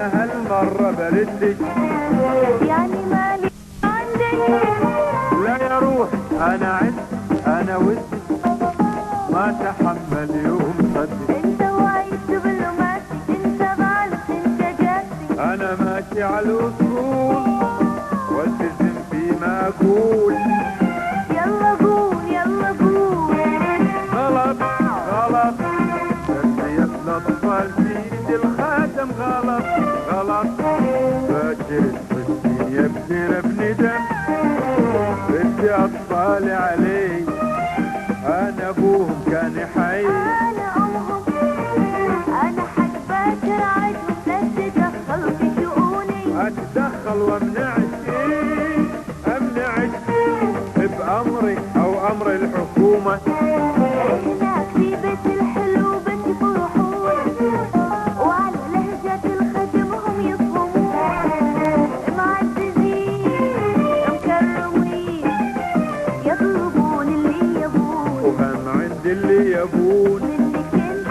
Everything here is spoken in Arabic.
هالمرة بردك يعني مالي عندك. لا يا روح انا عندي انا ودي ما تحمل يوم صدق. انت وايد دبلوماسي، انت غالط انت قاسي. انا ماشي على الاصول والتزم فيما اقول. يلا قول يلا قول. غلط غلط تربية الاطفال في ايد الخاتم غلط غلط. فاكر الحسين يبذر بندم بدي اطفالي علي. انا ابوهم كان حي انا امهم، انا حق راعيتهم. لا تتدخل في شؤوني. اتدخل وامنعك امنعك بامري او امر الحكومة. هناك في بيت الحلو بس يفرحون، وعلى لهجة الخدم هم يصغمون. معززين مكرمين، يطلبون اللي يبون وهم عند اللي يبون منك انت.